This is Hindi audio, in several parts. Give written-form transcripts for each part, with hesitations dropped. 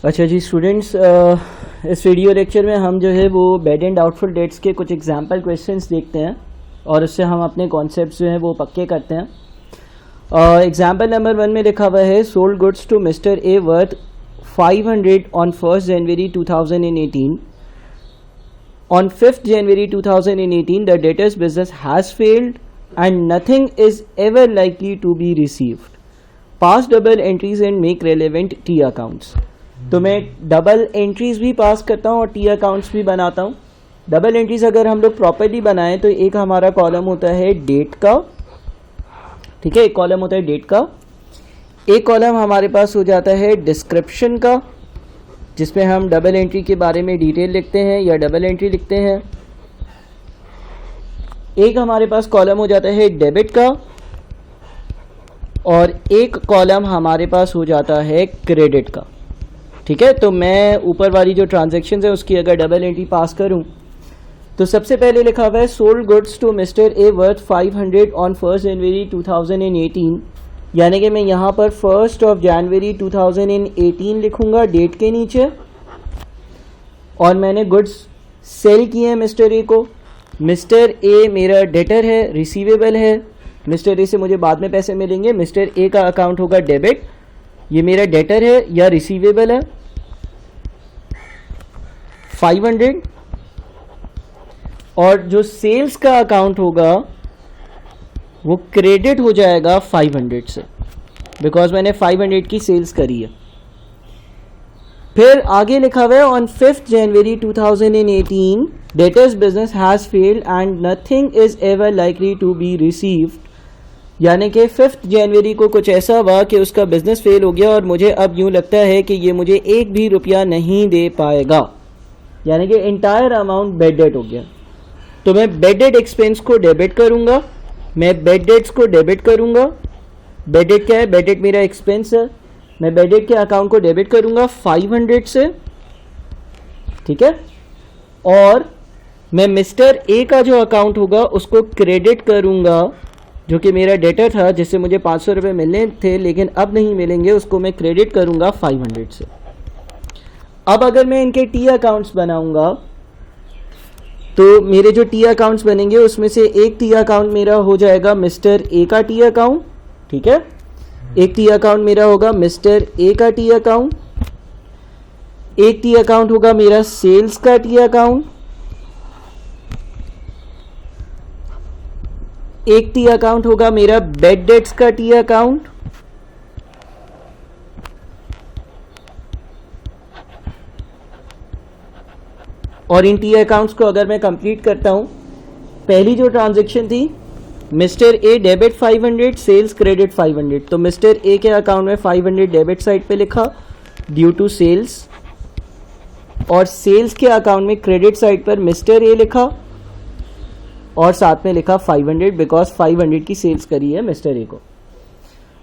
अच्छा जी स्टूडेंट्स, इस वीडियो लेक्चर में हम जो है वो बेड एंड डाउटफुल डेट्स के कुछ एग्जांपल क्वेश्चंस देखते हैं और उससे हम अपने कॉन्सेप्ट्स जो हैं वो पक्के करते हैं। एग्जांपल नंबर 1 में लिखा हुआ है sold goods to mister A worth 500 on 1st January 2018। On 5th January 2018, the debtor's business has failed and nothing is ever likely to be received. Pass double entries and make relevant T accounts. तो मैं डबल एंट्रीज भी पास करता हूँ और टी अकाउंट्स भी बनाता हूँ। डबल एंट्रीज अगर हम लोग प्रॉपर्ली बनाएं तो एक हमारा कॉलम होता है डेट का, ठीक है, एक कॉलम होता है डेट का, एक कॉलम हमारे पास हो जाता है डिस्क्रिप्शन का जिसमें हम डबल एंट्री के बारे में डिटेल लिखते हैं या डबल एंट्री लिखते हैं, एक हमारे पास कॉलम हो जाता है डेबिट का और एक कॉलम हमारे पास हो जाता है क्रेडिट का। ठीक है, तो मैं ऊपर वाली जो ट्रांजैक्शंस है उसकी अगर डबल एंट्री पास करूं तो सबसे पहले लिखा हुआ है sold goods to mister A worth 500 on 1st January 2018, यानी कि मैं यहाँ पर 1st ऑफ जनवरी 2018 लिखूंगा डेट के नीचे, और मैंने गुड्स सेल किए हैं मिस्टर ए को। मिस्टर ए मेरा डेटर है, रिसीवेबल है, मिस्टर ए से मुझे बाद में पैसे मिलेंगे। मिस्टर ए का अकाउंट होगा डेबिट, ये मेरा डेटर है या रिसीवेबल है 500, और जो सेल्स का अकाउंट होगा वो क्रेडिट हो जाएगा 500 से, बिकॉज मैंने 500 की सेल्स करी है। फिर आगे लिखा हुआ है on 5th January 2018 debtors business has failed and nothing is ever likely to be received, यानी कि 5th जनवरी को कुछ ऐसा हुआ कि उसका बिजनेस फेल हो गया और मुझे अब यूं लगता है कि ये मुझे एक भी रुपया नहीं दे पाएगा, यानी कि इंटायर अमाउंट बेड डेट हो गया। तो मैं बेड डेट एक्सपेंस को डेबिट करूंगा, मैं बेड डेट्स को डेबिट करूंगा। बेड डेट क्या है? बेड डेट मेरा एक्सपेंस है, मैं बेड डेट के अकाउंट को डेबिट करूंगा 500 से, ठीक है, और मैं मिस्टर ए का जो अकाउंट होगा उसको क्रेडिट करूंगा, जो कि मेरा डेटर था जिससे मुझे 500 रुपये मिलने थे लेकिन अब नहीं मिलेंगे, उसको मैं क्रेडिट करूंगा 500 से। अब अगर मैं इनके टी अकाउंट्स बनाऊंगा तो मेरे जो टी अकाउंट्स बनेंगे उसमें से एक टी अकाउंट मेरा हो जाएगा मिस्टर ए का टी अकाउंट, ठीक है, एक टी अकाउंट मेरा होगा मिस्टर ए का टी अकाउंट, एक टी अकाउंट होगा मेरा सेल्स का टी अकाउंट, एक टी अकाउंट होगा मेरा बेड डेट्स का टी अकाउंट, और इन टी अकाउंट्स को अगर मैं कंप्लीट करता हूं, पहली जो ट्रांजैक्शन थी mister A debit 500 sales credit 500, तो मिस्टर ए के अकाउंट में 500 डेबिट साइड पे लिखा ड्यू टू सेल्स, और सेल्स के अकाउंट में क्रेडिट साइड पर मिस्टर ए लिखा और साथ में लिखा 500 बिकॉज 500 की सेल्स करी है मिस्टर ए को।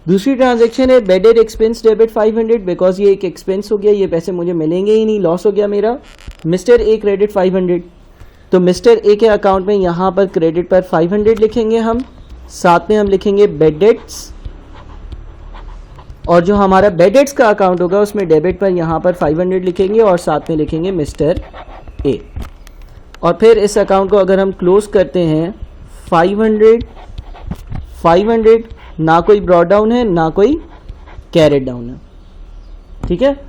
दूसरी ट्रांजैक्शन है bed debt expense debit 500, because ये एक एक्सपेंस हो गया, ये पैसे मुझे मिलेंगे ही नहीं, लॉस हो गया मेरा। मिस्टर ए क्रेडिट 500, तो मिस्टर ए के अकाउंट में यहाँ पर क्रेडिट पर 500 लिखेंगे हम, साथ में हम लिखेंगे बेड डेट्स, और जो हमारा बेड डेट्स का अकाउंट होगा उसमें डेबिट पर यहाँ पर 500 लिखेंगे और साथ में लिखेंगे मिस्टर ए। और फिर इस अकाउंट को अगर हम क्लोज करते हैं 500 ना कोई ब्रॉड डाउन है ना कोई कैरेट डाउन है, ठीक है।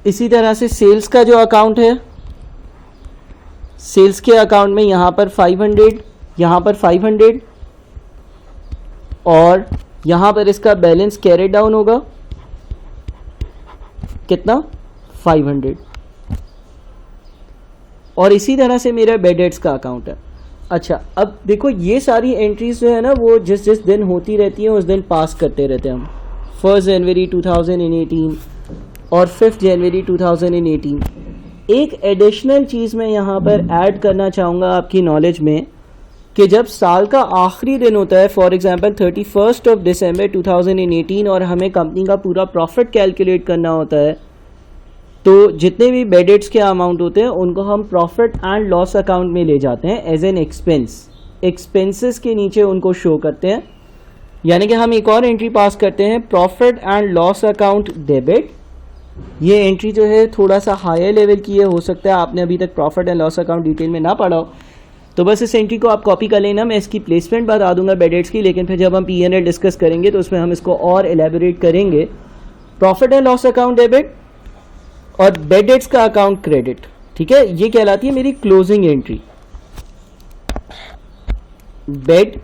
इसी तरह से सेल्स का जो अकाउंट है, सेल्स के अकाउंट में यहाँ पर 500, यहाँ पर 500, और यहाँ पर इसका बैलेंस कैरेट डाउन होगा कितना 500, और इसी तरह से मेरा बेड डेट्स का अकाउंट है। अच्छा, अब देखो ये सारी एंट्रीज जो है ना वो जिस जिस दिन होती रहती हैं उस दिन पास करते रहते हैं हम। 1st जनवरी 2018 और 5th जनवरी 2018। एक एडिशनल चीज़ मैं यहाँ पर ऐड करना चाहूँगा आपकी नॉलेज में कि जब साल का आखिरी दिन होता है, for example 31st of December 2018, और हमें कंपनी का पूरा प्रॉफिट कैलकुलेट करना होता है, तो जितने भी बेड डेट्स के अमाउंट होते हैं उनको हम प्रॉफिट एंड लॉस अकाउंट में ले जाते हैं एज एन एक्सपेंस, एक्सपेंसेस के नीचे उनको शो करते हैं, यानी कि हम एक और एंट्री पास करते हैं profit and loss account debit ये एंट्री जो है थोड़ा सा हायर लेवल की है, हो सकता है आपने अभी तक profit and loss account detail में ना पढ़ा हो, तो बस इस एंट्री को आप कॉपी कर लेना। मैं इसकी प्लेसमेंट बता दूंगा बेड डेट्स की, लेकिन फिर जब हम P&L डिस्कस करेंगे तो उसमें हम इसको और एलेबोरेट करेंगे। Profit and loss account debit और बेड डेट्स का अकाउंट क्रेडिट, ठीक है, ये कहलाती है मेरी क्लोजिंग एंट्री। बेड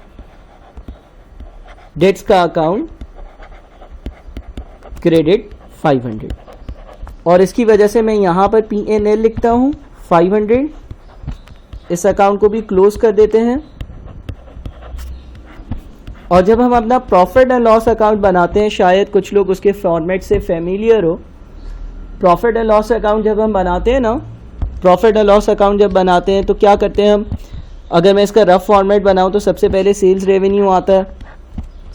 डेट्स का अकाउंट क्रेडिट 500, और इसकी वजह से मैं यहां पर P&L लिखता हूं 500। इस अकाउंट को भी क्लोज कर देते हैं। और जब हम अपना प्रॉफिट एंड लॉस अकाउंट बनाते हैं, शायद कुछ लोग उसके फॉर्मेट से फेमिलियर हो। प्रॉफिट एंड लॉस अकाउंट जब हम बनाते हैं ना, प्रॉफिट एंड लॉस अकाउंट जब बनाते हैं तो क्या करते हैं हम, अगर मैं इसका रफ फॉर्मेट बनाऊं तो सबसे पहले सेल्स रेवेन्यू आता है।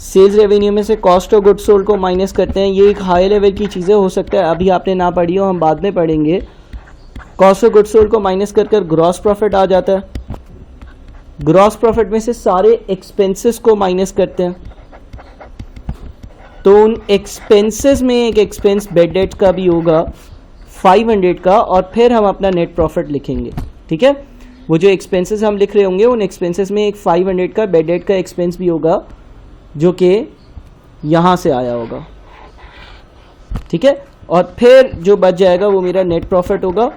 सेल्स रेवेन्यू में से कॉस्ट ऑफ गुड्स सोल्ड को माइनस करते हैं। ये एक हाई लेवल की चीज़ें हो सकता है अभी आपने ना पढ़ी हो, हम बाद में पढ़ेंगे। कॉस्ट ऑफ गुड्स सोल्ड को माइनस कर कर ग्रॉस प्रॉफिट आ जाता है। ग्रॉस प्रॉफिट में से सारे एक्सपेंसेस को माइनस करते हैं, तो उन एक्सपेंसेस में एक एक्सपेंस बेड डेट का भी होगा 500 का, और फिर हम अपना नेट प्रॉफिट लिखेंगे। ठीक है, वो जो एक्सपेंसेस हम लिख रहे होंगे उन एक्सपेंसेस में एक 500 का बेड डेट का एक्सपेंस भी होगा जो कि यहाँ से आया होगा। ठीक है, और फिर जो बच जाएगा वो मेरा नेट प्रॉफिट होगा।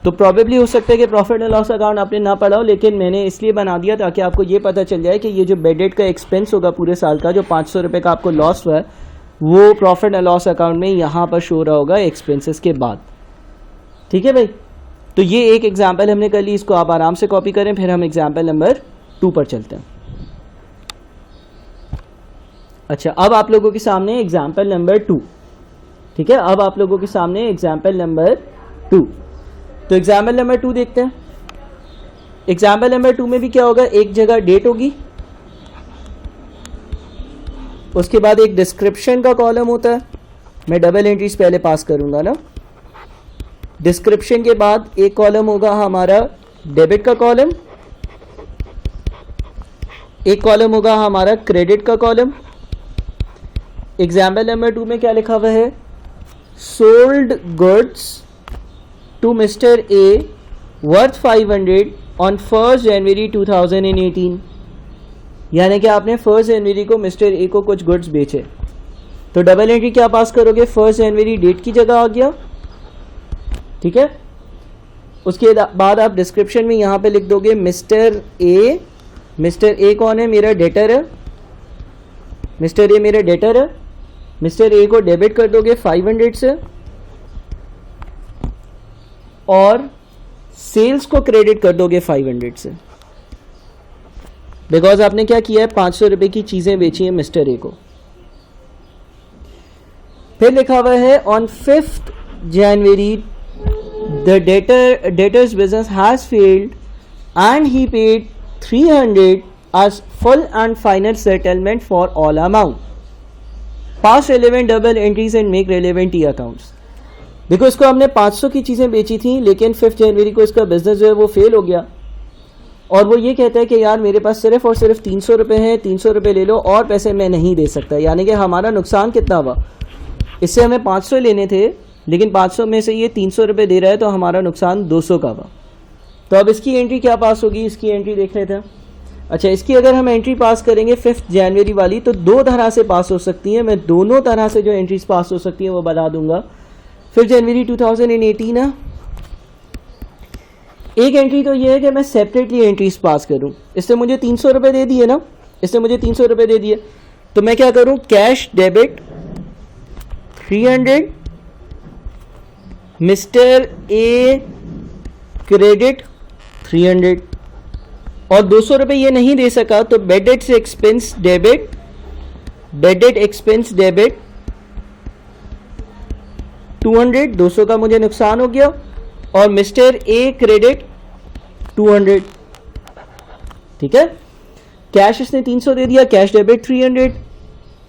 तो प्रॉबेबली हो सकता है कि प्रॉफिट एंड लॉस अकाउंट आपने ना पढ़ा हो, लेकिन मैंने इसलिए बना दिया ताकि आपको ये पता चल जाए कि ये जो बेड डेट का एक्सपेंस होगा पूरे साल का, जो 500 रुपये का आपको लॉस हुआ है, वो प्रॉफिट एंड लॉस अकाउंट में यहाँ पर शो रहा होगा एक्सपेंसेस के बाद। ठीक है भाई, तो ये एक एग्जाम्पल हमने कर ली, इसको आप आराम से कॉपी करें। फिर हम एग्जाम्पल नंबर 2 पर चलते हैं। अच्छा, अब आप लोगों के सामने एग्जाम्पल नंबर 2। ठीक है, अब आप लोगों के सामने एग्जाम्पल नंबर 2। तो एग्जाम्पल नंबर 2 देखते हैं। एग्जाम्पल नंबर 2 में भी क्या होगा, एक जगह डेट होगी, उसके बाद एक डिस्क्रिप्शन का कॉलम होता है। मैं डबल एंट्रीज पहले पास करूंगा ना। डिस्क्रिप्शन के बाद एक कॉलम होगा हमारा डेबिट का कॉलम, एक कॉलम होगा हमारा क्रेडिट का कॉलम। एग्जाम्पल नंबर 2 में क्या लिखा हुआ है, sold goods to mister A worth 500 on 1 January 2018, यानी कि आपने 1 जनवरी को मिस्टर ए को कुछ गुड्स बेचे। तो डबल एंट्री क्या पास करोगे, 1 जनवरी डेट की जगह आ गया। ठीक है, उसके बाद आप डिस्क्रिप्शन में यहां पे लिख दोगे मिस्टर ए। मिस्टर ए कौन है, मेरा डेटर है। मिस्टर ए मेरा डेटर है। मिस्टर ए को डेबिट कर दोगे 500 से, और सेल्स को क्रेडिट कर दोगे 500 से, बिकॉज आपने क्या किया है, 500 रुपए की चीजें बेची है मिस्टर ए को। फिर लिखा हुआ है on 5th January the debtors business has failed and he paid 300 as full and final settlement for all amount. Pass relevant double entries and make relevant T accounts. देखो, इसको हमने 500 की चीज़ें बेची थी, लेकिन 5 जनवरी को इसका बिजनेस जो है वो फेल हो गया, और वो ये कहता है कि यार मेरे पास सिर्फ और सिर्फ 300 रुपये हैं, 300 रुपये ले लो, और पैसे मैं नहीं दे सकता। यानी कि हमारा नुकसान कितना हुआ, इससे हमें 500 लेने थे, लेकिन 500 में से ये 300 रुपये दे रहा है, तो हमारा नुकसान 200 का हुआ। तो अब इसकी एंट्री क्या पास होगी, इसकी एंट्री देख लेते हैं। अच्छा, इसकी अगर हम एंट्री पास करेंगे 5 जनवरी वाली, तो 2 तरह से पास हो सकती है। मैं दोनों तरह से जो एंट्रीज पास हो सकती हैं वो बता दूंगा। 5 जनवरी 2018 है। एक एंट्री तो ये है कि मैं सेपरेटली एंट्रीज पास करूं। इससे मुझे 300 रुपये दे दिए ना, इससे मुझे 300 रुपये दे दिए, तो मैं क्या करूं, cash debit 300, mister a credit 300, और 200 रुपये ये नहीं दे सका, तो बेड डेट से expense debit, bed debt expense debit 200, 200 का मुझे नुकसान हो गया, और मिस्टर ए क्रेडिट 200। ठीक है, कैश इसने 300 दे दिया, cash debit 300,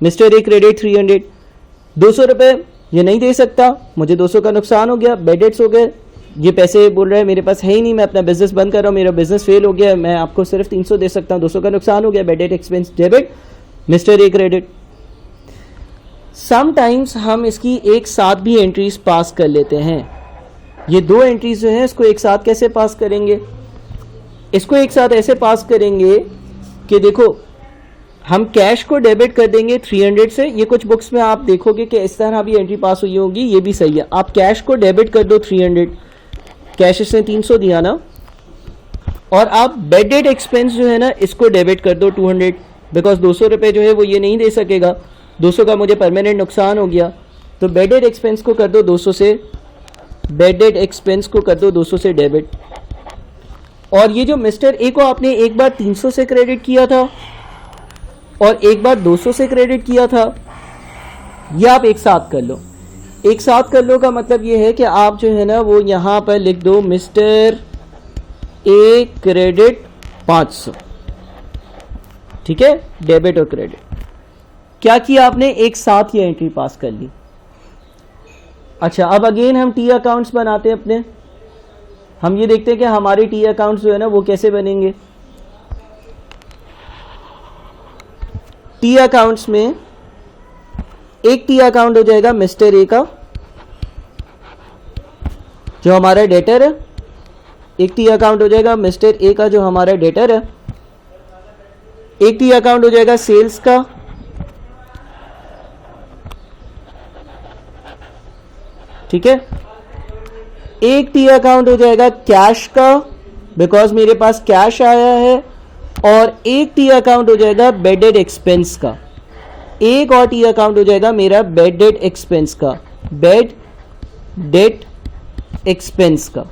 mister a credit 300। 200 रुपये ये नहीं दे सकता, मुझे 200 का नुकसान हो गया, बेड डेट्स हो गए। ये पैसे बोल रहे हैं मेरे पास है ही नहीं, मैं अपना बिजनेस बंद कर रहा हूँ, मेरा बिजनेस फेल हो गया, मैं आपको सिर्फ 300 दे सकता हूँ, 200 का नुकसान हो गया, bed debt expense debit, mister a credit. Sometimes हम इसकी एक साथ भी एंट्रीज पास कर लेते हैं। ये दो एंट्रीज जो हैं इसको एक साथ कैसे पास करेंगे? इसको एक साथ ऐसे पास करेंगे कि देखो हम कैश को डेबिट कर देंगे 300 से। ये कुछ बुक्स में आप देखोगे कि इस तरह भी एंट्री पास हुई होगी, ये भी सही है। आप कैश को डेबिट कर दो 300, कैश इसने 300 दिया ना, और आप बेडेड एक्सपेंस जो है ना इसको डेबिट कर दो 200, बिकॉज 200 रुपये जो है वो ये नहीं दे सकेगा, 200 का मुझे परमानेंट नुकसान हो गया। तो बेडेड एक्सपेंस को कर दो 200 से, बेडेड एक्सपेंस को कर दो 200 से डेबिट। और ये जो मिस्टर ए को आपने एक बार 300 से क्रेडिट किया था और एक बार 200 से क्रेडिट किया था, ये आप एक साथ कर लो। एक साथ कर लो का मतलब ये है कि आप जो है ना वो यहाँ पर लिख दो मिस्टर ए क्रेडिट 500, ठीक है, डेबिट और क्रेडिट। क्या किया आपने? एक साथ ये एंट्री पास कर ली। अच्छा, अब अगेन हम टी अकाउंट्स बनाते हैं अपने। हम ये देखते हैं कि हमारे टी अकाउंट्स जो है ना वो कैसे बनेंगे। टी अकाउंट्स में एक टी अकाउंट हो जाएगा मिस्टर ए का जो हमारा डेटर है, एक टी अकाउंट हो जाएगा मिस्टर ए का जो हमारा डेटर है, एक टी अकाउंट हो जाएगा सेल्स का, ठीक है, एक टी अकाउंट हो जाएगा कैश का बिकॉज मेरे पास कैश आया है, और एक टी अकाउंट हो जाएगा बेडेड एक्सपेंस का। एक और टी अकाउंट हो जाएगा मेरा बेडेड एक्सपेंस का, बेड डेट एक्सपेंस का,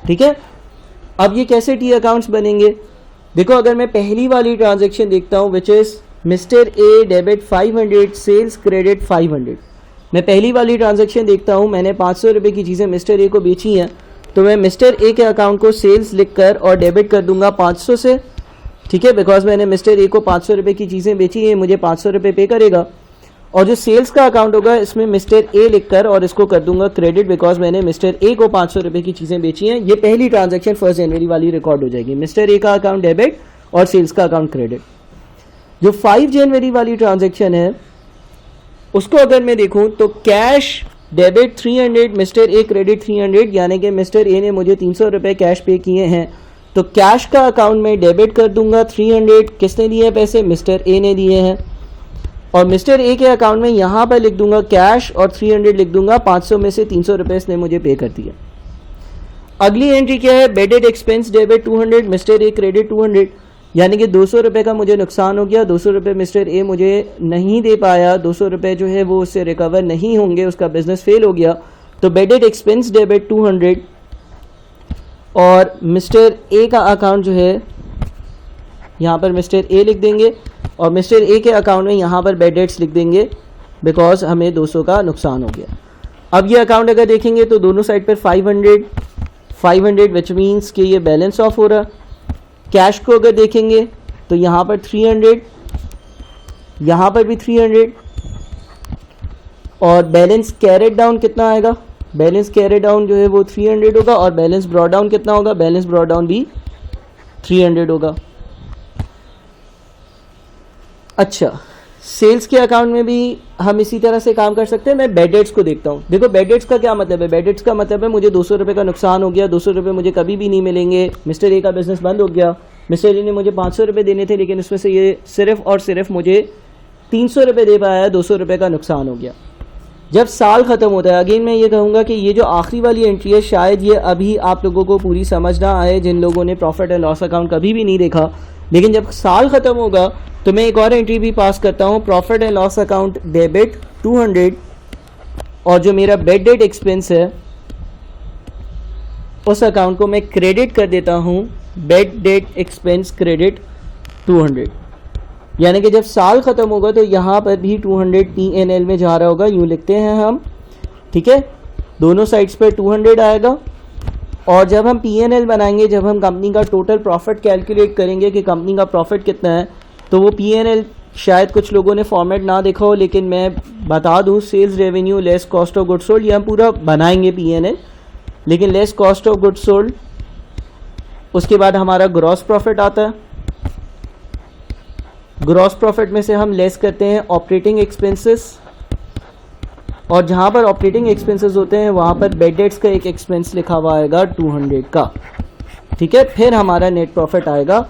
ठीक है। अब ये कैसे टी अकाउंट्स बनेंगे? देखो, अगर मैं पहली वाली ट्रांजैक्शन देखता हूं which is mister A debit 500 sales credit 500, मैं पहली वाली ट्रांजैक्शन देखता हूं, मैंने 500 रुपये की चीज़ें मिस्टर ए को बेची हैं, तो मैं मिस्टर ए के अकाउंट को सेल्स लिखकर और डेबिट कर दूंगा 500 से, ठीक है, बिकॉज मैंने मिस्टर ए को 500 रुपये की चीज़ें बेची हैं, मुझे 500 रुपये पे करेगा। और जो सेल्स का अकाउंट होगा इसमें मिस्टर ए लिखकर और इसको कर दूंगा क्रेडिट बिकॉज मैंने मिस्टर ए को 500 रुपये की चीज़ें बेची हैं। ये पहली ट्रांजैक्शन 1 जनवरी वाली रिकॉर्ड हो जाएगी, मिस्टर ए का अकाउंट डेबिट और सेल्स का अकाउंट क्रेडिट। जो 5 जनवरी वाली ट्रांजैक्शन है उसको अगर मैं देखूं तो cash debit 300 mister a credit 300, यानी कि मिस्टर ए ने मुझे 300 रुपये कैश पे किए हैं, तो कैश का अकाउंट में डेबिट कर दूंगा 300। किसने दिए पैसे? मिस्टर ए ने दिए हैं। और मिस्टर ए के अकाउंट में यहाँ पर लिख दूंगा कैश और 300 लिख दूंगा, 500 में से 300 रुपये इसने मुझे पे कर दिया। अगली एंट्री क्या है? Bad debt expense debit 200 mister a credit 200, यानी कि 200 रुपये का मुझे नुकसान हो गया, 200 रुपये मिस्टर ए मुझे नहीं दे पाया, 200 रुपये जो है वो उससे रिकवर नहीं होंगे, उसका बिजनेस फेल हो गया, तो बेडेड एक्सपेंस डेबिट 200 और मिस्टर ए का अकाउंट जो है यहाँ पर मिस्टर ए लिख देंगे और मिस्टर ए के अकाउंट में यहाँ पर बेडेड्स लिख देंगे बिकॉज हमें 200 का नुकसान हो गया। अब ये अकाउंट अगर देखेंगे तो दोनों साइड पर 500 विच मीन्स कि ये बैलेंस ऑफ हो रहा। कैश को अगर देखेंगे तो यहाँ पर 300, यहाँ पर भी 300 और बैलेंस कैरेड डाउन कितना आएगा? बैलेंस कैरेड डाउन जो है वो 300 होगा और बैलेंस ब्रॉड डाउन कितना होगा? बैलेंस ब्रॉड डाउन भी 300 होगा। अच्छा, सेल्स के अकाउंट में भी हम इसी तरह से काम कर सकते हैं। मैं बेडेड्स को देखता हूँ। देखो, बेडेड्स का क्या मतलब है? बेडेड्स का मतलब है मुझे 200 रुपये का नुकसान हो गया, 200 रुपये मुझे कभी भी नहीं मिलेंगे, मिस्टर ए का बिजनेस बंद हो गया, मिस्टर ए ने मुझे 500 रुपये देने थे लेकिन उसमें से ये सिर्फ और सिर्फ मुझे 300 रुपये दे पाया, 200 रुपये का नुकसान हो गया। जब साल ख़त्म होता है, अगेन मैं ये कहूँगा कि ये जो आखिरी वाली एंट्री है शायद ये अभी आप लोगों को पूरी समझ ना आए जिन लोगों ने प्रॉफिट एंड लॉस अकाउंट कभी भी नहीं देखा, लेकिन जब साल ख़त्म होगा तो मैं एक और एंट्री भी पास करता हूँ, profit and loss account debit 200 और जो मेरा बेडेड एक्सपेंस है उस अकाउंट को मैं क्रेडिट कर देता हूँ, बेडेड एक्सपेंस क्रेडिट 200, यानी कि जब साल ख़त्म होगा तो यहाँ पर भी 200 P&L में जा रहा होगा, यूँ लिखते हैं हम, ठीक है, दोनों साइड्स पर 200 आएगा। और जब हम P&L बनाएंगे, जब हम कंपनी का टोटल प्रॉफिट कैलकुलेट करेंगे कि कंपनी का प्रॉफिट कितना है, तो वो P&L शायद कुछ लोगों ने फॉर्मेट ना देखा हो लेकिन मैं बता दूं, sales revenue less cost of goods sold, ये हम पूरा बनाएंगे P&L, लेकिन less cost of goods sold, उसके बाद हमारा ग्रॉस प्रॉफिट आता है। ग्रॉस प्रॉफिट में से हम लेस करते हैं ऑपरेटिंग एक्सपेंसेस, और जहाँ पर ऑपरेटिंग एक्सपेंसेस होते हैं वहाँ पर बेड डेट्स का एक एक्सपेंस लिखा हुआ आएगा 200 का, ठीक है। फिर हमारा नेट प्रॉफिट आएगा।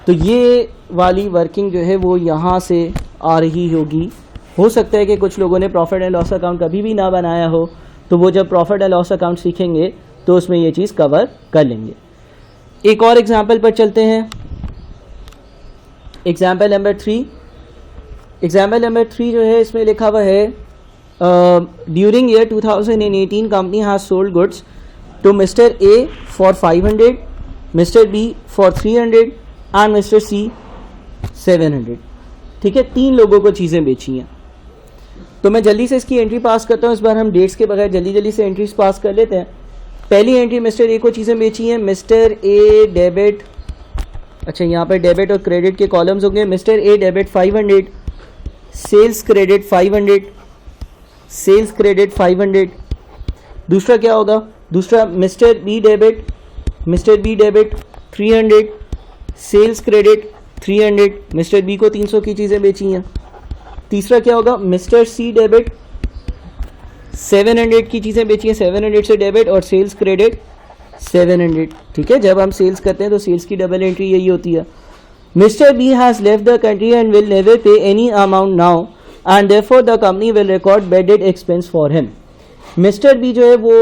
तो ये वाली वर्किंग जो है वो यहाँ से आ रही होगी। हो सकता है कि कुछ लोगों ने प्रॉफिट एंड लॉस अकाउंट कभी भी ना बनाया हो, तो वो जब प्रॉफिट एंड लॉस अकाउंट सीखेंगे तो उसमें ये चीज़ कवर कर लेंगे। एक और एग्जाम्पल पर चलते हैं। एग्जाम्पल नंबर 3 जो है इसमें लिखा हुआ है during year 2018 company has sold goods to mister A for 500, mister B for 300 and mister C 700, ठीक है। 3 लोगों को चीज़ें बेची हैं। तो मैं जल्दी से इसकी एंट्री पास करता हूँ। इस बार हम डेट्स के बगैर जल्दी से एंट्रीज पास कर लेते हैं। पहली एंट्री मिस्टर ए को चीज़ें बेची हैं। मिस्टर ए डेबिट, अच्छा यहाँ पर डेबिट और क्रेडिट के कॉलम्स होंगे। Mister A debit 500, sales credit 500, sales credit 500। दूसरा क्या होगा? दूसरा mister B debit 300, sales credit 300, mister B को 300 की चीज़ें बेची हैं। तीसरा क्या होगा? मिस्टर सी डेबिट 700 की चीज़ें बेची हैं, 700 से डेबिट और सेल्स क्रेडिट 700, ठीक है। जब हम सेल्स करते हैं तो सेल्स की डबल एंट्री यही होती है। Mister B has left the country and will never pay any amount now and therefore the company will record bad debt expense for him. Mister B जो है वो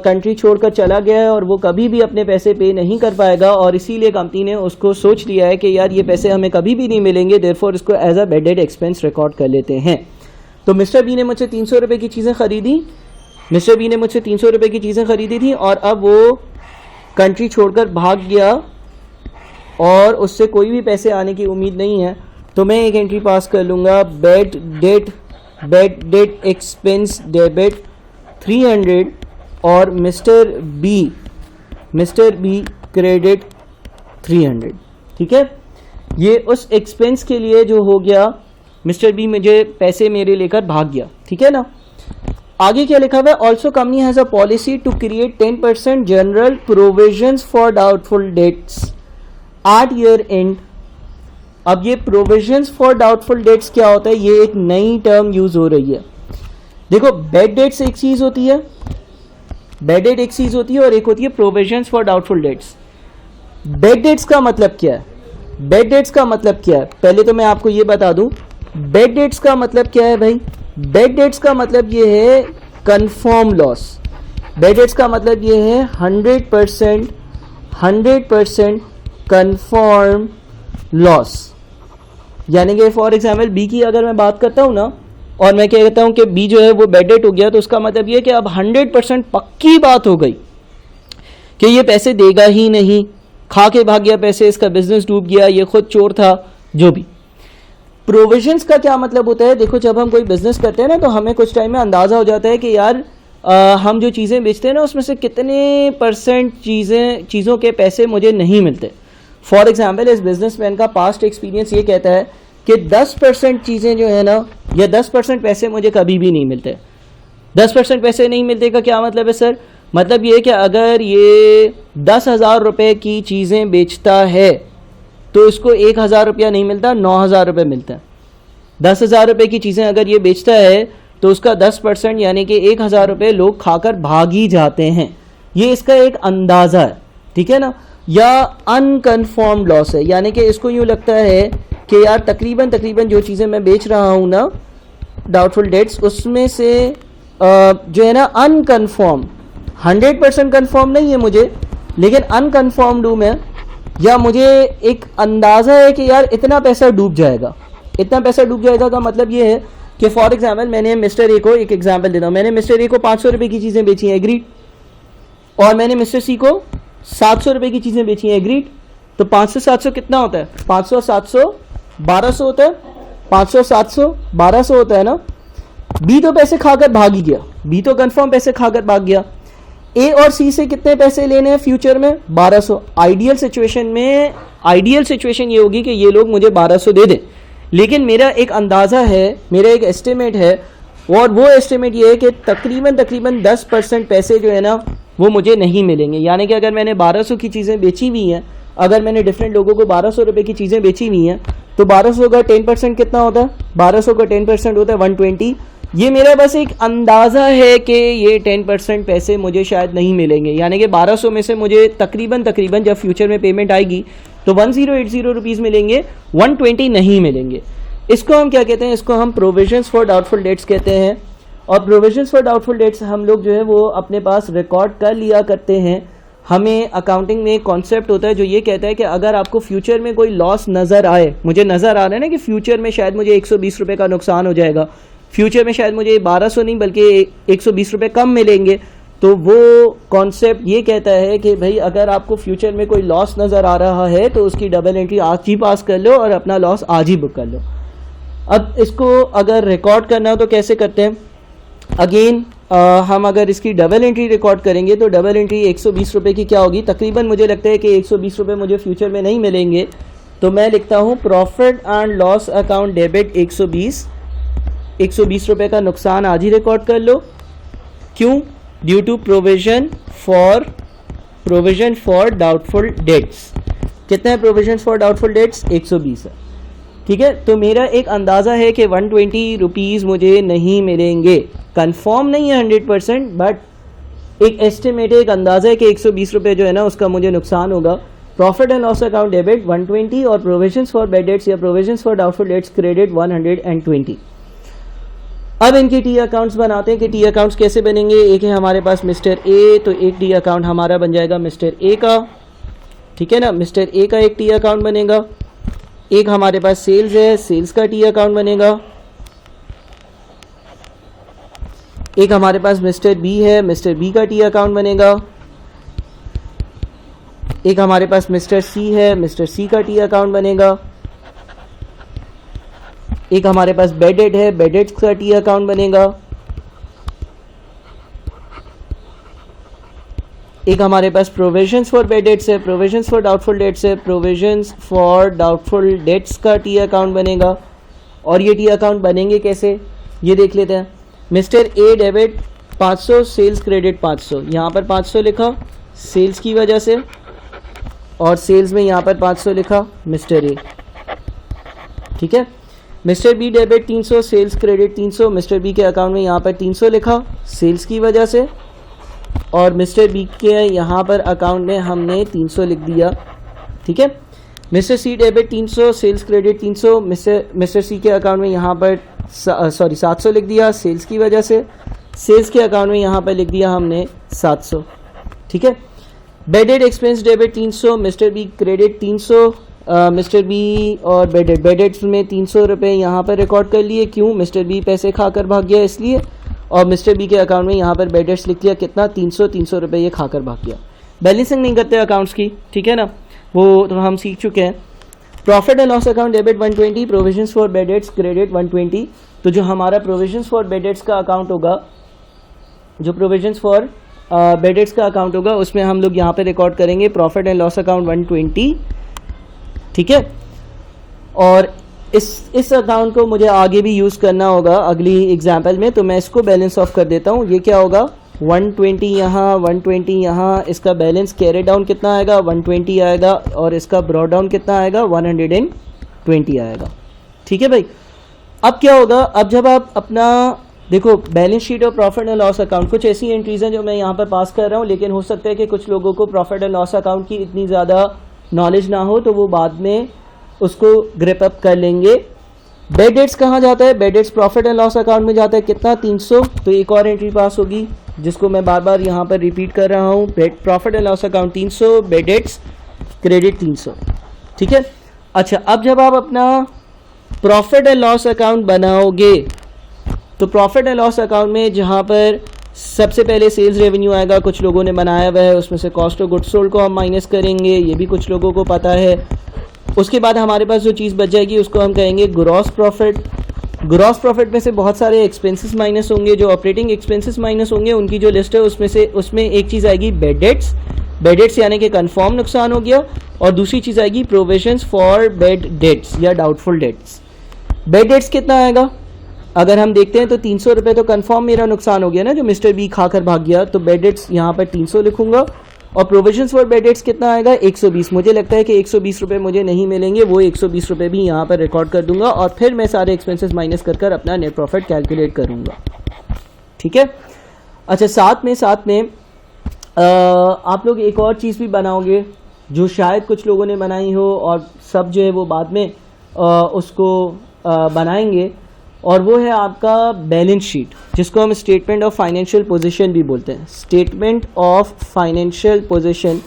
कंट्री छोड़कर चला गया है और वो कभी भी अपने पैसे पे नहीं कर पाएगा और इसीलिए कंपनी ने उसको सोच लिया है कि यार ये पैसे हमें कभी भी नहीं मिलेंगे, देयरफॉर इसको as a bad debt expense record कर लेते हैं। तो मिस्टर बी ने मुझसे 300 रुपये की चीज़ें खरीदी, मिस्टर बी ने मुझसे 300 रुपये की चीज़ें खरीदी थी और अब वो कंट्री छोड़कर भाग गया और उससे कोई भी पैसे आने की उम्मीद नहीं है। तो मैं एक एंट्री पास कर लूँगा, बेड डेट एक्सपेंस डेबिट 300 और मिस्टर बी क्रेडिट 300, ठीक है। ये उस एक्सपेंस के लिए जो हो गया, मिस्टर बी मुझे पैसे मेरे लेकर भाग गया, ठीक है ना। आगे क्या लिखा हुआ है? Also company has a policy to create 10% general provisions for doubtful debts at year end. अब ये प्रोविजंस फॉर डाउटफुल डेट्स क्या होता है? ये एक नई टर्म यूज हो रही है। देखो, बेड डेट्स एक चीज होती है, बेड डेट एक चीज होती है और एक होती है provisions for doubtful dates. Bad debts का मतलब क्या है? बेड डेट्स का मतलब क्या है? पहले तो मैं आपको ये बता दूं, बेड डेट्स का मतलब क्या है भाई? बेड डेट्स का मतलब ये है कंफर्म लॉस। बेड डेट्स का मतलब ये है 100% कंफर्म लॉस। यानी कि फॉर एग्जाम्पल बी की अगर मैं बात करता हूँ ना और मैं क्या कहता हूँ कि बी जो है वो बेड डेट हो गया, तो उसका मतलब ये है कि अब 100% पक्की बात हो गई कि ये पैसे देगा ही नहीं, खा के भाग गया पैसे, इसका बिजनेस डूब गया, ये खुद चोर था, जो भी। प्रोविजंस का क्या मतलब होता है? देखो, जब हम कोई बिजनेस करते हैं ना तो हमें कुछ टाइम में अंदाज़ा हो जाता है कि यार हम जो चीज़ें बेचते हैं ना उसमें से कितने % चीज़ों के पैसे मुझे नहीं मिलते। फॉर एग्जाम्पल, इस बिजनेसमैन का पास्ट एक्सपीरियंस ये कहता है कि 10% चीज़ें जो है ना, या 10% पैसे मुझे कभी भी नहीं मिलते। 10% पैसे नहीं मिलते का क्या मतलब है सर? मतलब ये कि अगर ये 10,000 रुपये की चीज़ें बेचता है तो इसको 1,000 रुपया नहीं मिलता, 9,000 रुपये मिलता है। 10,000 रुपये की चीज़ें अगर ये बेचता है तो उसका 10% यानी कि 1,000 रुपये लोग खाकर भाग ही जाते हैं। ये इसका एक अंदाज़ा है, ठीक है ना। या अनकन्फर्म लॉस है, यानी कि इसको यूँ लगता है कि यार तकरीबन जो चीज़ें मैं बेच रहा हूँ ना डाउटफुल डेट्स, उसमें से जो है ना अनकन्फर्म, 100% कन्फर्म नहीं है मुझे, लेकिन अनकन्फर्म्ड हूँ मैं, या मुझे एक अंदाज़ा है कि यार इतना पैसा डूब जाएगा। इतना पैसा डूब जाएगा का मतलब ये है कि फॉर एग्जाम्पल मैंने मिस्टर ए को, एक एग्जाम्पल देता हूँ, मैंने मिस्टर ए को 500 रुपये की चीज़ें बेची हैं, एग्रीड, और मैंने मिस्टर सी को 700 रुपये की चीज़ें बेची हैं, एग्रीड। तो 500 700 कितना होता है? 500 700 1200 होता है। 500 700 1200 होता है ना। बी तो पैसे खाकर भाग ही गया, बी तो कंफर्म पैसे खाकर भाग गया। ए और सी से कितने पैसे लेने हैं फ्यूचर में? 1200। आइडियल सिचुएशन ये होगी कि ये लोग मुझे 1200 दे दें, लेकिन मेरा एक अंदाज़ा है, मेरा एक एस्टिमेट है, और वो एस्टिमेट ये है कि तकरीबन 10% पैसे जो है ना वो मुझे नहीं मिलेंगे। यानी कि अगर मैंने 1200 की चीज़ें बेची हुई हैं, अगर मैंने डिफरेंट लोगों को 1200 रुपये की चीज़ें बेची हुई हैं, तो 1200 का 10% कितना होता है? 1200 का 10% होता है 120। ये मेरा बस एक अंदाज़ा है कि ये 10% पैसे मुझे शायद नहीं मिलेंगे, यानी कि 1200 में से मुझे तकरीबन जब फ्यूचर में पेमेंट आएगी तो 1080 रुपीज़ मिलेंगे, 120 नहीं मिलेंगे। इसको हम क्या कहते हैं, इसको हम प्रोविजंस फॉर डाउटफुल डेट्स कहते हैं। और प्रोविजंस फॉर डाउटफुल डेट्स हम लोग जो है वो अपने पास रिकॉर्ड कर लिया करते हैं। हमें अकाउंटिंग में एक कॉन्सेप्ट होता है जो ये कहता है कि अगर आपको फ्यूचर में कोई लॉस नज़र आए, मुझे नज़र आ रहा है ना कि फ्यूचर में शायद मुझे 120 रुपये का नुकसान हो जाएगा, फ्यूचर में शायद मुझे 1200 नहीं बल्कि 120 रुपये कम मिलेंगे, तो वो कॉन्सेप्ट ये कहता है कि भाई अगर आपको फ्यूचर में कोई लॉस नज़र आ रहा है तो उसकी डबल एंट्री आज ही पास कर लो और अपना लॉस आज ही बुक कर लो। अब इसको अगर रिकॉर्ड करना हो तो कैसे करते हैं, अगेन हम अगर इसकी डबल एंट्री रिकॉर्ड करेंगे तो डबल एंट्री 120 रुपये की क्या होगी, तकरीबन मुझे लगता है कि 120 रुपये मुझे फ्यूचर में नहीं मिलेंगे, तो मैं लिखता हूँ profit and loss account debit 120 रुपये का नुकसान आज ही रिकॉर्ड कर लो। क्यों? Due to provision for doubtful debts. कितना है प्रोविजन फॉर डाउटफुल डेट्स? 120 है। ठीक है, तो मेरा एक अंदाज़ा है कि 120 रुपीज़ मुझे नहीं मिलेंगे, कंफर्म नहीं है 100%, बट एक एस्टिमेट है, एक अंदाज़ा है कि 120 रुपये जो है ना उसका मुझे नुकसान होगा। Profit and loss account debit 120 और प्रोविजंस फॉर बैड डेट्स या provisions for doubtful dates credit 120। अब इनके टी अकाउंट्स बनाते हैं कि टी अकाउंट्स कैसे बनेंगे। एक है हमारे पास मिस्टर ए, तो एक टी अकाउंट हमारा बन जाएगा मिस्टर ए का, ठीक है ना, मिस्टर ए का एक टी अकाउंट बनेगा। एक हमारे पास सेल्स है, सेल्स का टी अकाउंट बनेगा। एक हमारे पास मिस्टर बी है, मिस्टर बी का टी अकाउंट बनेगा। एक हमारे पास मिस्टर सी है, मिस्टर सी का टी अकाउंट बनेगा। एक हमारे पास बेडेड है, बेडेड का टी अकाउंट बनेगा। एक हमारे पास प्रोविजंस फॉर बेड डेट्स है, प्रोविजंस फॉर डाउटफुल डेट्स है, प्रोविजंस फॉर डाउटफुल डेट्स का टी अकाउंट बनेगा। और ये टी अकाउंट बनेंगे कैसे, ये देख लेते हैं। Mister A debit 500, sales credit 500, यहाँ पर 500 लिखा सेल्स की वजह से, और सेल्स में यहाँ पर 500 लिखा मिस्टर ए, ठीक है। Mister B debit 300, sales credit 300, mister B के अकाउंट में यहाँ पर 300 लिखा सेल्स की वजह से, और मिस्टर बी के यहाँ पर अकाउंट में हमने 300 लिख दिया, ठीक है। मिस्टर सी डेबिट 300, सेल्स क्रेडिट 300, मिस्टर सी के अकाउंट में यहाँ पर 700 लिख दिया सेल्स की वजह से, सेल्स के अकाउंट में यहाँ पर लिख दिया हमने 700, ठीक है। Bad debt expense debit 300, mister B credit 300, mister B और बेडेड में 300 रुपये यहाँ पर रिकॉर्ड कर लिए। क्यों? मिस्टर बी पैसे खाकर भाग गया इसलिए, और मिस्टर बी के अकाउंट में यहाँ पर बेडेड्स लिख दिया कितना, 300 रुपये ये खाकर भाग गया। बैलेंसिंग नहीं करते अकाउंट्स की, ठीक है ना, वो तो हम सीख चुके हैं। Profit and loss account debit 120, provisions for bad debts credit 120। तो जो हमारा प्रोविजंस फॉर बेडेड्स का अकाउंट होगा, जो प्रोविजंस फॉर बेडेड्स का अकाउंट होगा उसमें हम लोग यहाँ पर रिकॉर्ड करेंगे प्रॉफिट एंड लॉस अकाउंट 120, ठीक है। और इस अकाउंट को मुझे आगे भी यूज़ करना होगा अगली एग्जाम्पल में, तो मैं इसको बैलेंस ऑफ कर देता हूँ। ये क्या होगा, 120 यहाँ, 120 यहाँ, इसका बैलेंस कैरी डाउन कितना आएगा, 120 आएगा, और इसका ब्रॉड डाउन कितना आएगा, 120 आएगा, ठीक है भाई। अब क्या होगा, अब जब आप अपना देखो बैलेंस शीट और प्रॉफिट एंड लॉस अकाउंट, कुछ ऐसी एंट्रीज हैं जो मैं यहाँ पर पास कर रहा हूँ, लेकिन हो सकता है कि कुछ लोगों को प्रॉफिट एंड लॉस अकाउंट की इतनी ज़्यादा नॉलेज ना हो, तो वो बाद में उसको ग्रिप अप कर लेंगे। बेड डेट्स कहाँ जाता है, bad debts profit and loss account में जाता है, कितना, 300। तो एक और एंट्री पास होगी जिसको मैं बार बार यहाँ पर रिपीट कर रहा हूँ, profit and loss account 300, bad debts credit 300, ठीक है। अच्छा, अब जब आप अपना प्रॉफिट एंड लॉस अकाउंट बनाओगे, तो प्रॉफिट एंड लॉस अकाउंट में जहाँ पर सबसे पहले सेल्स रेवेन्यू आएगा, कुछ लोगों ने बनाया हुआ है, उसमें से कॉस्ट ऑफ गुड्स सोल्ड को हम माइनस करेंगे, ये भी कुछ लोगों को पता है। उसके बाद हमारे पास जो चीज़ बच जाएगी उसको हम कहेंगे ग्रॉस प्रॉफिट। ग्रॉस प्रॉफिट में से बहुत सारे एक्सपेंसेस माइनस होंगे, जो ऑपरेटिंग एक्सपेंसेस माइनस होंगे उनकी जो लिस्ट है उसमें एक चीज़ आएगी बेड डेट्स यानी कि कंफर्म नुकसान हो गया, और दूसरी चीज़ आएगी प्रोविजंस फॉर बेड डेट्स या डाउटफुल डेट्स। बेड डेट्स कितना आएगा, अगर हम देखते हैं तो 300 रुपये तो कंफर्म मेरा नुकसान हो गया ना, जो मिस्टर बी खाकर भाग गया, तो बेड डेट्स यहाँ पर 300 लिखूंगा, और प्रोविजंस फॉर बैड डेट्स कितना आएगा 120। मुझे लगता है कि 120 रुपये मुझे नहीं मिलेंगे, वो 120 रुपये भी यहाँ पर रिकॉर्ड कर दूंगा और फिर मैं सारे एक्सपेंसेस माइनस कर अपना नेट प्रॉफिट कैलकुलेट करूँगा। ठीक है। अच्छा, साथ में आप लोग एक और चीज़ भी बनाओगे जो शायद कुछ लोगों ने बनाई हो और सब जो है वो बाद में उसको बनाएंगे, और वो है आपका बैलेंस शीट, जिसको हम स्टेटमेंट ऑफ फाइनेंशियल पोजीशन भी बोलते हैं। स्टेटमेंट ऑफ फाइनेंशियल पोजीशन,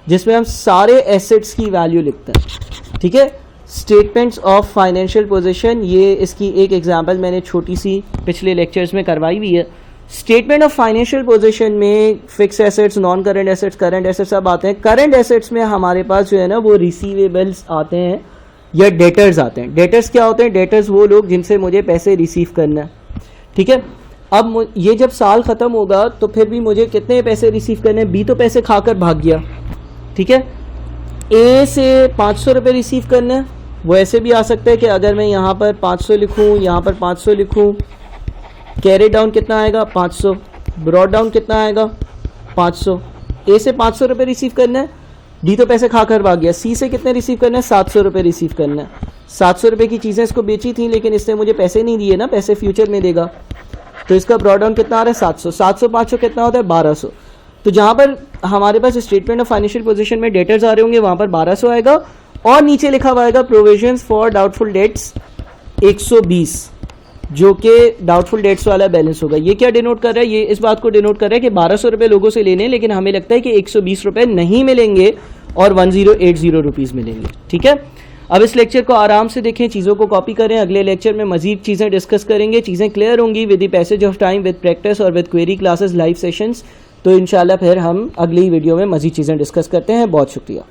जिसमें हम सारे एसेट्स की वैल्यू लिखते हैं। ठीक है, स्टेटमेंट्स ऑफ फाइनेंशियल पोजीशन, ये इसकी एक एग्जांपल मैंने छोटी सी पिछले लेक्चर्स में करवाई हुई है। स्टेटमेंट ऑफ फाइनेंशियल पोजीशन में fix assets, non current assets, current assets सब आते हैं। करंट एसेट्स में हमारे पास जो है ना वो रिसीवेबल्स आते हैं या डेटर्स आते हैं। डेटर्स क्या होते हैं? डेटर्स वो लोग जिनसे मुझे पैसे रिसीव करना है। ठीक है, अब ये जब साल ख़त्म होगा तो फिर भी मुझे कितने पैसे रिसीव करने हैं? बी तो पैसे खाकर भाग गया। ठीक है, ए से 500 रुपये रिसीव करना है। वो ऐसे भी आ सकता है कि अगर मैं यहाँ पर 500 लिखूँ, यहाँ पर 500 लिखूँ, कैरी डाउन कितना आएगा 500, ब्रॉड डाउन कितना आएगा 500। ए से 500 रुपये रिसीव करना है, डी तो पैसे खाकर भाग गया। सी से कितने रिसीव करना है? 700 रुपये रिसीव करना है। 700 रुपये की चीज़ें इसको बेची थी, लेकिन इसने मुझे पैसे नहीं दिए ना, पैसे फ्यूचर में देगा, तो इसका ब्रॉड डाउन कितना आ रहा है 700। 700 500 कितना होता है 1200। तो जहाँ पर हमारे पास स्टेटमेंट ऑफ फाइनेंशियल पोजीशन में डेटर्स आ रहे होंगे वहाँ पर 1200 आएगा, और नीचे लिखा हुआ आएगा प्रोविजंस फॉर डाउटफुल डेट्स 120, जो कि डाउटफुल डेट्स वाला बैलेंस होगा। ये क्या डिनोट कर रहा है? ये इस बात को डिनोट कर रहा है कि 1200 रुपये लोगों से लेने, लेकिन हमें लगता है कि 120 रुपये नहीं मिलेंगे और 1080 रुपीज़ मिलेंगे। ठीक है, अब इस लेक्चर को आराम से देखें, चीज़ों को कॉपी करें। अगले लेक्चर में मजीद चीज़ें डिस्कस करेंगे, चीज़ें क्लियर होंगी with the passage of time, with practice और with query classes, live sessions. तो इंशाल्लाह फिर हम अगली वीडियो में मजीद चीज़ें डिस्कस करते हैं। बहुत शुक्रिया।